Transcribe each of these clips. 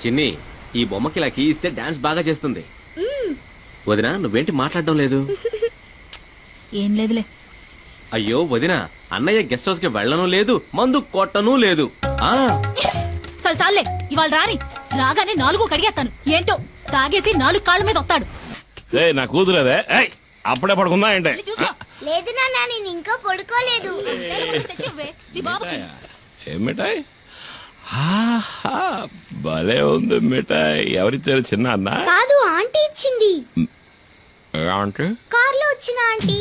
చిన్ని ఈ బొమ్మకి ఇలా కీ ఇస్తే డాన్స్ బాగా చేస్తుంది. వదినా నువ్వేంటి మాట్లాడడం లేదు? ఏం లేదులే. అయ్యో వదినా, అన్నయ్య గెస్ట్ హౌస్ కి వెళ్ళను లేదు, మందు కొట్టను లేదు. చాలే, ఇవాళ రాగానే 4 కడిగేస్తాను. ఏంటో తాగేసి 4 కాళ్ళ మీద వస్తాడు. నా కూతురేదే అప్పుడే పడుకుందా ఏంటే? లేదు నాన్న, నేను ఇంకా పడుకోలేదు. ఏం మిఠాయి? భలే ఉంది మిఠాయి. ఎవరిచ్చారు? చిన్న అన్న కాదు, ఆంటీ ఇచ్చింది. ఆంటీ కార్లో వచ్చిన ఆంటీ.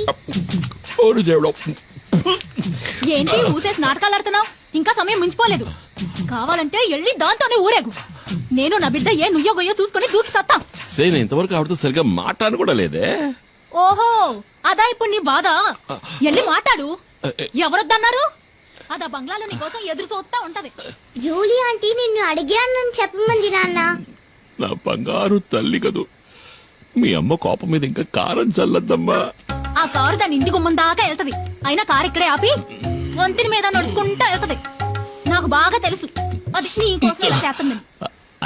ఏంటి ఊసేసి నాటకాలు ఆడుతున్నావు? ఇంకా సమయం మించిపోలేదు. కావాలంటే వెళ్ళి దాంతోనే ఊరేగు. నేను నా బిడ్డ ఏ నుయ్యో గొయ్యో చూసుకుని దూకి సత్తా. సేన ఇంతవరకు ఆవిడతో సరిగ్గా మాట్లాడను కూడా లేదే. ఓహో, అదా ఇప్పుడు నీ బాధ? వెళ్ళి మాట్లాడు. ఎవరొద్దన్నారు? అదా బంగ్లాలో నీ కోసం ఎదురు చూస్తా ఉంటది. జూలీ ఆంటీ నిన్ను అడిగానని చెప్పమంది నాన్న. నా బంగారు తల్లి కదూ. మీ అమ్మ కోపం మీద ఇంకా కారం చల్లద్దమ్మా. ఆ కారు దాని ఇంటి గుమ్మం దాకా వెళ్తది. అయినా కారు ఇక్కడే ఆపి వంతిని మీద నడుచుకుంటా వెళ్తది. నాకు బాగా తెలుసు అది నీ కోసం ఇలా చేస్తుందని.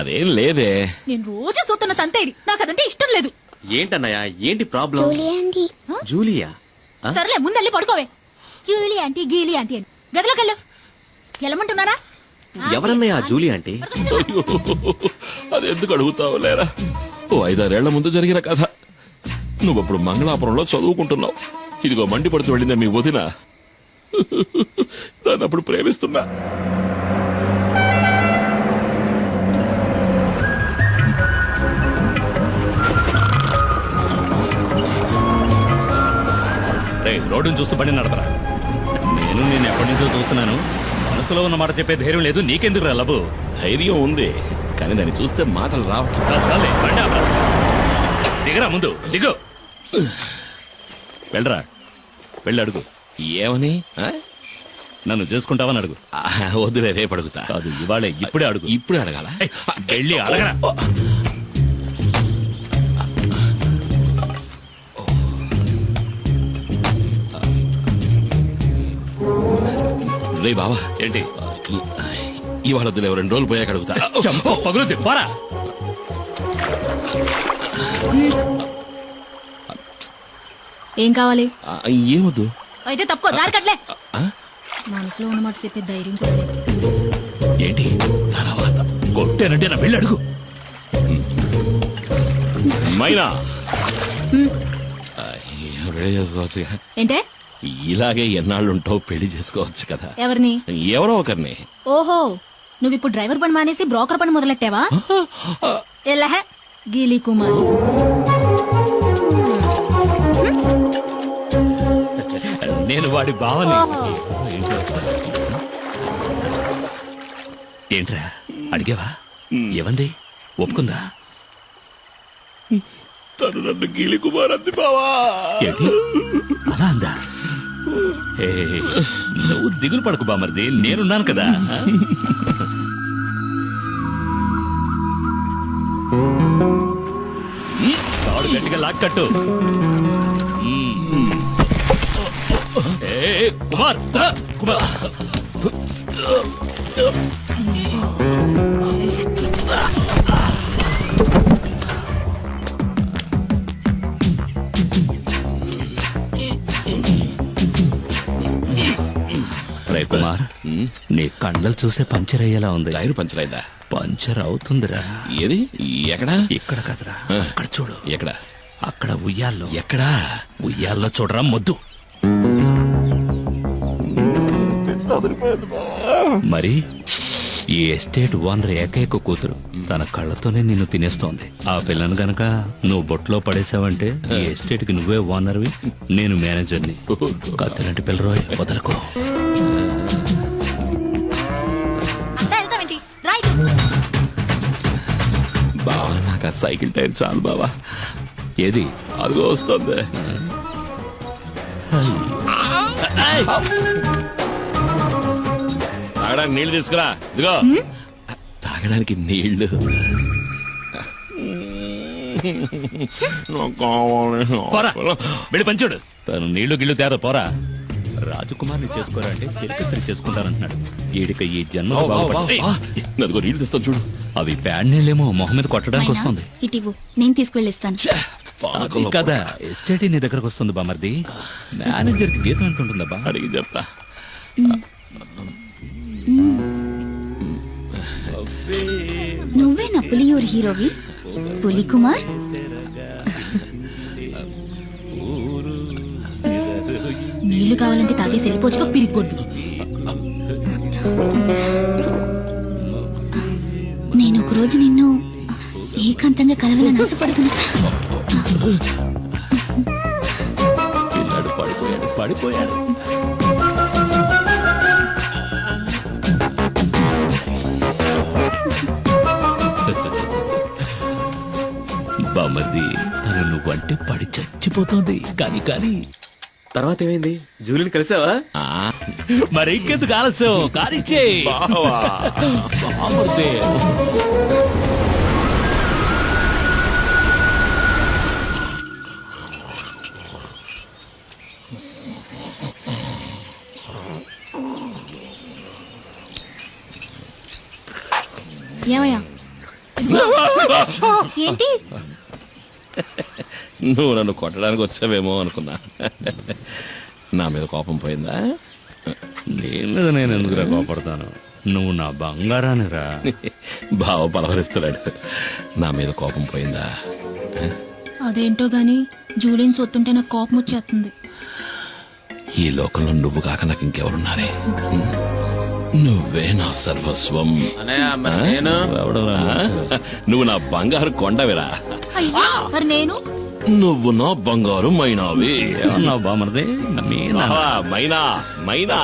అదేం లేదే. నేను రోజు చూస్తున్న తంతేది. నాకు అదంటే ఇష్టం లేదు. ఏంటన్నయ్య, ఏంటి ప్రాబ్లం? Julie aunty. జూలియా? సరేలే, ముందెళ్ళి పడుకోవే. జూలీ ఆంటీ గీలీ ఆంటీ అని గదిలోకెళ్ళు. వెళ్ళమంటున్నారా? ఎవరన్నయ్య జూలీ ఆంటీ? అది ఎందుకు అడుగుతావు లేరా? 5-6 ఏళ్ల ముందు జరిగిన కథ. నువ్వప్పుడు మంగళాపురంలో చదువుకుంటున్నావు. ఇదిగో మండిపడుతూ వెళ్ళిందే మీ వదిన. దాన్ని అప్పుడు ప్రేమిస్తున్నా. రోడ్డును చూస్తూ బండి నడపరా. నేను ఎప్పటి నుంచో చూస్తున్నాను. మనసులో ఉన్న మాట చెప్పే ధైర్యం లేదు. నీకెందుకు రా లబు? ధైర్యం ఉంది, కానీ దాన్ని చూస్తే మాటలు రావు. చాలే, బండి ఆపరా. దిగరా, ముందు దిగు. వెళ్ళరా, వెళ్ళి అడుగు. ఏమని? నన్ను చేసుకుంటావని అడుగు. వద్దులే, రేపు అడుగుతా. కాదు, ఇవాళే, ఇప్పుడే అడుగు. ఇప్పుడే అడగాల? వెళ్ళి అడగరా. రే బావా, ఏంటి? ఇవాళ వద్దులే, 2 రోజులు పోయాక అడుగుతా. చంప పగులుద్ది, పోరా. ఏం కావాలి? ఏమొద్దు. అయితే తప్పుకో, దారి కట్లే. మనసులో ఉన్నమాట చెప్పే ధైర్యం కూడా లేదు. ఏంటి తర్వాత? కొట్టేనంటే నా వెళ్ళి అడుగు. మైనా రెడీ చేసుకోవచ్చు. ఏంటే? ఇలాగే ఎన్నాళ్ళుంటావు, పెళ్లి చేసుకోవచ్చు కదా. ఎవరిని? ఎవరో ఒకరిని. ఓహో, నువ్వు ఇప్పుడు డ్రైవర్ పని మానేసి బ్రోకర్ పని మొదలెట్టావా? ఎల్లహ గీలీ కుమార్. నేను వాడి బావని. ఏంట్రా అడిగావా? ఏమంది? ఒప్పుకుందా? తను నన్ను గీలి కుమార్ అంది బావా. ఏంటి అలా అందా? నువ్వు దిగులు పడకు బామర్ది, నేనున్నాను కదా. తాడు గట్టిగా లాక్కట్టు. కుమార్, కుమార్. రే కుమార్, నీ కండలు చూసే పంచర్ అయ్యేలా ఉంది. టైరు పంచర్ అయిందా? పంచర్ అవుతుందిరా. ఏది? ఎక్కడా? ఇక్కడ కదరా, అక్కడ చూడు. ఎక్కడ? అక్కడ ఉయ్యాల్లో. ఎక్కడా? ఉయ్యాల్లో చూడరా మొద్దు. మరి ఈ ఎస్టేట్ ఓనర్ ఏకైక కూతురు తన కళ్ళతోనే నిన్ను తినేస్తోంది. ఆ పిల్లను గనక నువ్వు బొట్లో పడేసావంటే ఈ ఎస్టేట్ కి నువ్వే ఓనర్వి, నేను మేనేజర్ని. కత్తిలాంటి పిల్లరోయ్, వదలకు. బావా, నాకు ఆ సైకిల్ టైర్ చాలు బావా. ఏది? అదిగో వస్తుంది. తాగడానికి నీళ్లు తీసుకురా. ఇదిగో తాగడానికి నీళ్లు. వెళ్ళి పంచుడు. తను నీళ్లు గిళ్ళు తేరా, పోరా. రాజకుమార్ని చేసుకోరా అంటే చెలికత్రి చేసుకుంటానంటున్నాడు. ఈడిక ఈ జన్మ అదిగో నీళ్లు తెస్తాను చూడు. అవి ప్యాడ్ నీళ్ళేమో మొహం మీద కొట్టడానికి వస్తుంది. ఇటివు నేను తీసుకువెళ్ళిస్తాను. అది కదా ఎస్టేట్ నీ దగ్గరకు వస్తుంది బామర్ది. మేనేజర్ కి జీతం ఎంత ఉంటుందబ్బా? అడిగి చెప్తా. నువ్వే నా పులియూరు హీరోవి, పులి కుమార్. నీళ్లు కావాలంటే తాగేసి వెళ్ళిపోవచ్చుగా పిరిగొడ్డు. నేను ఒక రోజు నిన్ను ఏకాంతంగా కలవాలని ఆశపడుతున్నా. పిల్లాడు పడిపోయాడు. బామర్ది తను నువ్వంటే పడి చచ్చిపోతుంది. కానీ తర్వాత ఏమైంది? జూలిని కలిసావా? మరి ఇంకెందుకు ఆలస్యం? కానిచ్చే బామర్ది. ఏమయ్యా? ఏంటి? నువ్వు నన్ను కొట్టడానికి వచ్చావేమో అనుకున్నా. నా మీద కోపం పోయిందా? నీ మీద నేను ఎందుకురా కోపడతాను? నువ్వు నా బంగారానిరా. బావ పలవరిస్తున్నాడు. నా మీద కోపం పోయిందా? అదేంటో గాని జూలిని సొత్తుంటే నాకు కోపం వచ్చేస్తుంది. ఈ లోకంలో నువ్వు కాక నాకు ఇంకెవరున్నారే? నువ్వే నా సర్వస్వం. అన్నయ్య, మరి నేను నువ్వు నా బంగారు కొండవిరా. అయ్యో, మరి నేను? నువ్వు నా బంగారు మైనావి. ఏమన్నావు బామర్ది? మీనా? బావా, మైనా.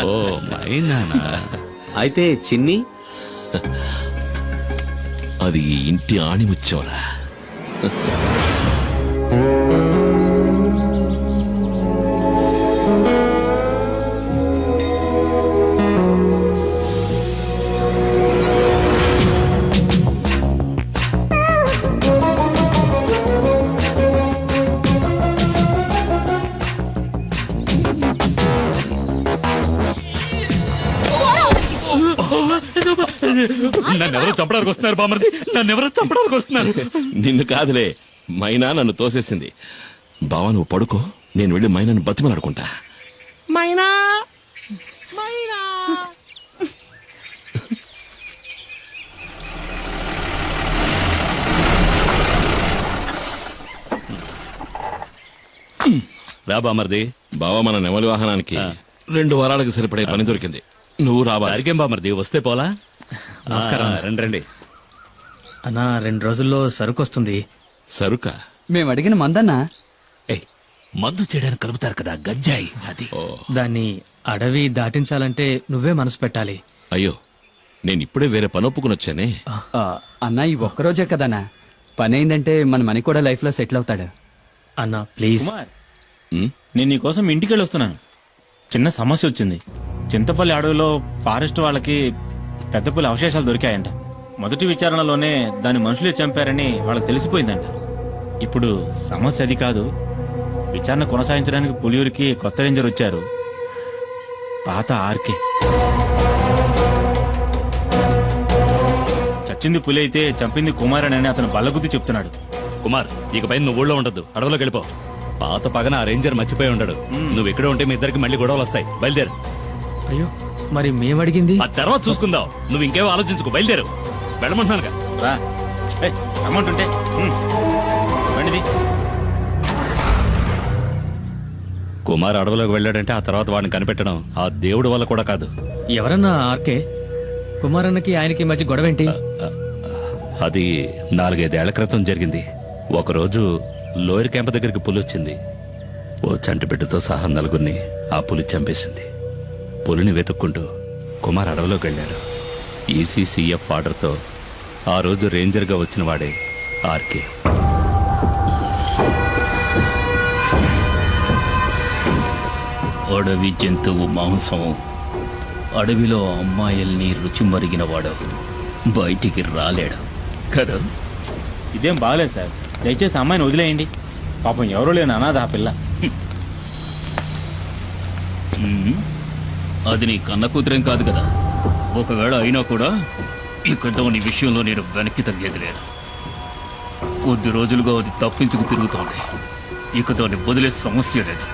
ఓ మైనానా? అయితే చిన్ని అది ఈ ఇంటి ఆణిముచ్చోరా. నన్నెవరో చంపడానికి వస్తున్నారు బామర్ది. నన్నెవరో చంపడానికి వస్తున్నారు. నిన్ను కాదులే, మైనా నన్ను తోసేసింది. బావా నువ్వు పడుకో, నేను వెళ్ళి మైనాను బతిమలాడుకుంటా. మైనా రా బామర్ది. బావా మన నెమలి వాహనానికి 2 వారాలకు సరిపడే పని దొరికింది. నువ్వు రావాలి. దారికేం బామర్ది, వస్తే పోలా? నమస్కారం. రండి. అన్నా 2 రోజుల్లో సరుకు వస్తుంది. సరుక? మేము అడిగిన మందన్నా. ఏయ్, మందు చేయడానికి కలుపుతారు కదా గంజాయి, అది. దాన్ని అడవి దాటించాలంటే నువ్వే మనసు పెట్టాలి. అయ్యో, నేను ఇప్పుడే వేరే పని ఒప్పుకుని వచ్చానే. అన్నా ఈ ఒక్కరోజే కదన్నా, పని అయిందంటే మన మనీ కూడా లైఫ్ లో సెటిల్ అవుతాడు. అన్నా ప్లీజ్. నేను నీకోసం ఇంటికి వెళ్ళి వస్తున్నాను. చిన్న సమస్య వచ్చింది. చింతపల్లి అడవిలో ఫారెస్ట్ వాళ్ళకి పెద్ద పులి అవశేషాలు దొరికాయంట. మొదటి విచారణలోనే దాని మనుషులే చంపారని వాళ్ళకి తెలిసిపోయిందంట. ఇప్పుడు సమస్య అది కాదు. విచారణ కొనసాగించడానికి పులియూరికి కొత్త రేంజర్ వచ్చారు, పాత ఆర్కే. చచ్చింది పులి అయితే చంపింది కుమార్ అని అతను బల్లగుద్ది చెప్తున్నాడు. కుమార్, ఇకపై నువ్వు ఊళ్ళో ఉండద్దు, అడవిలోకి వెళ్ళిపో. పాత పగన ఆ రేంజర్ మర్చిపోయి ఉండడు. నువ్వు ఇక్కడ ఉంటే మీ ఇద్దరికి మళ్ళీ గొడవలు వస్తాయి. బయలుదేరు. అయ్యో, మరి మేమడిగింది? ఆ తర్వాత చూసుకుందాం. నువ్వు ఇంకేమో ఆలోచించుకో, బయలుదేరు. వెళ్ళమంటున్నానుగా. రా, అమౌంట్ ఉంటే రండిది. కుమార్ అడవిలోకి వెళ్ళాడంటే ఆ తర్వాత వాడిని కనిపెట్టడం ఆ దేవుడి వల్ల కూడా కాదు. ఎవరన్నా ఆర్కే? కుమారన్నకి ఆయనకి మధ్య గొడవేంటి? అది 4-5 ఏళ్ల క్రితం జరిగింది. ఒకరోజు లోయర్ క్యాంప్ దగ్గరికి పులి వచ్చింది. ఓ చంటి బిడ్డతో సహా 4గురిని ఆ పులి చంపేసింది. పులిని వెతుక్కుంటూ కుమార్ అడవిలోకి వెళ్ళాడు. ఈసీసీఎఫ్ ఆర్డర్తో ఆ రోజు రేంజర్గా వచ్చిన వాడే ఆర్కే. అడవి జంతువు మాంసం, అడవిలో అమ్మాయిల్ని రుచి మరిగినవాడు బయటికి రాలేడు కదా. ఇదేం బాగలేదు సార్, దయచేసి అమ్మాయిని వదిలేయండి. పాపం ఎవరూ లేని అనాథ ఆ పిల్ల. అది నీ కన్న కూతురేం కాదు కదా. ఒకవేళ అయినా కూడా ఇక దాని విషయంలో నేను వెనక్కి తగ్గేది లేదు. కొద్ది రోజులుగా అది తప్పించుకు తిరుగుతోంది. ఇక దాన్ని వదిలే సమస్య లేదు.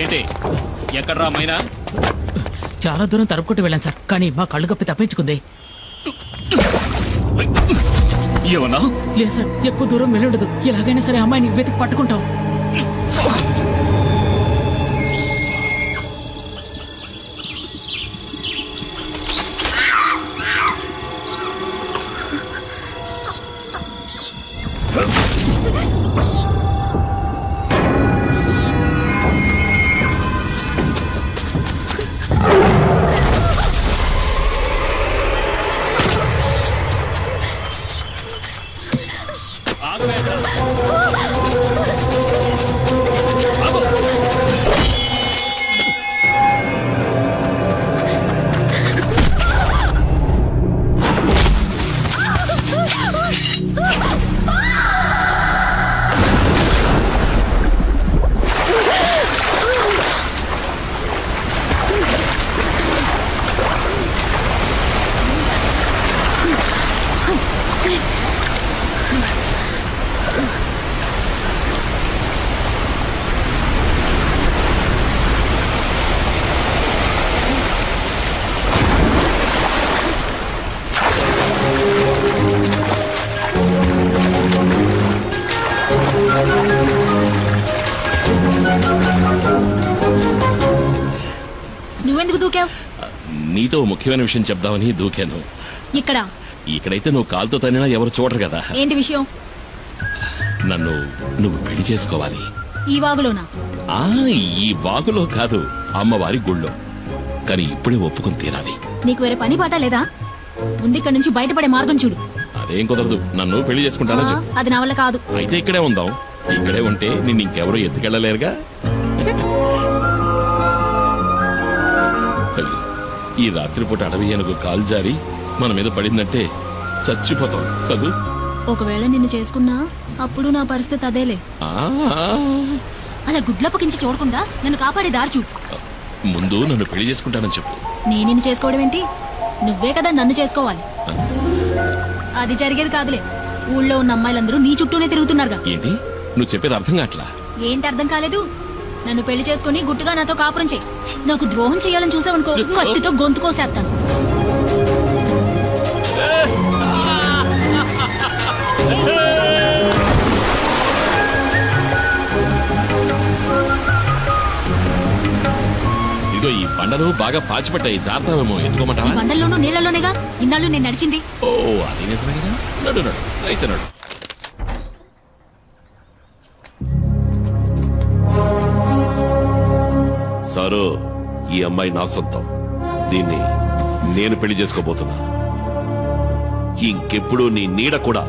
ఏంటి ఎక్కడ్రా మైనా? చాలా దూరం తరుపుకుంటూ వెళ్ళాను సార్, కానీ మా కళ్ళు కప్పి తప్పించుకుంది. ఏమన్నా? లేదు సార్, ఎక్కువ దూరం వెళ్ళుండదు. ఎలాగైనా సరే అమ్మాయిని వెతికి పట్టుకుంటాం. నువ్వెందుకు దూకావు? నీతో ముఖ్యమైన విషయం చెప్దామని దూకాను. ఇక్కడ ఇక్కడైతే నువ్వు కాలుతో తనినా ఎవరు చూడరు కదా. ఏంటి విషయం? నువ్వు పెళ్లి చేసుకోవాలి. ఈ వాగులోనా? ఆ ఈ వాగులో కాదు, అమ్మవారి గుళ్ళో. కానీ ఇప్పుడే ఒప్పుకుని తీరాలి. నీకు వేరే పని పాట లేదా? ముందు ఇక్కడ నుంచి బయటపడే మార్గం చూడు. అదేం కుదరదు. నన్ను పెళ్లి చేసుకుంటానని చెప్పు. అది నా వల్ల కాదు. అయితే ఇక్కడే ఉందాం. ఇక్కడే ఉంటే నిన్ను ఇంకెవరూ ఎత్తుకెళ్ళలేరుగా. అయ్యో, ఈ రాత్రిపూట అడవి ఏనుగు కాలు జారి మన మీద పడిందంటే చచ్చిపోతాం కదూ. ఒకవేళ నిన్ను చేసుకున్నా అప్పుడు నా పరిస్థితి అదేలే. ఆ, అలా గుడ్లప్పకించి చూడకుండా నన్ను కాపాడే దారి చూడు. ముందు నన్ను పెళ్లి చేసుకుంటానని చెప్పు. నేను నిన్ను చేసుకోవడం ఏంటి? నువ్వే కదా నన్ను చేసుకోవాలి. అది జరిగేది కాదులే. ఊళ్ళో ఉన్న అమ్మాయిలందరూ నీ చుట్టూనే తిరుగుతున్నారుగా. ఏంటి నువ్వు చెప్పేది అర్థం కావట్లా? ఏంటి అర్థం కాలేదు? నన్ను పెళ్లి చేసుకుని గుట్టుగా నాతో కాపురం చేయి. నాకు ద్రోహం చేయాలని చూసావనుకో, కత్తితో గొంతు కోసేస్తాను. ఇదిగో ఈ బండలు బాగా పాచిపట్టాయి, జాగ్రత్తమేమో. ఈ ఎత్తుకోమంటావా? బండల్లోనూ నీళ్లలోనేగా ఇన్నాళ్ళు నేను నడిచింది. ఓ అది నిజమే కదా. నడు నడు అయితే నడు. సారు, ఈ అమ్మాయి నా సొంతం. దీన్ని నేను పెళ్లి చేసుకోబోతున్నా. ఇంకెప్పుడు నీ నీడ కూడా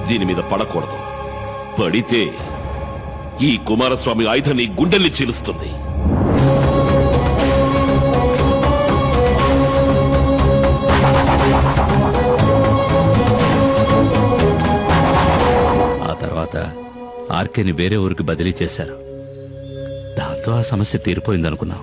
దీని మీద పడకూడదు. పడితే ఈ కుమారస్వామి ఆయుధం నీ గుండెల్ని చీలుస్తుంది. ఆ తర్వాత ఆర్కేని వేరే ఊరికి బదిలీ చేశారు. దాంతో ఆ సమస్య తీరిపోయిందనుకున్నాం.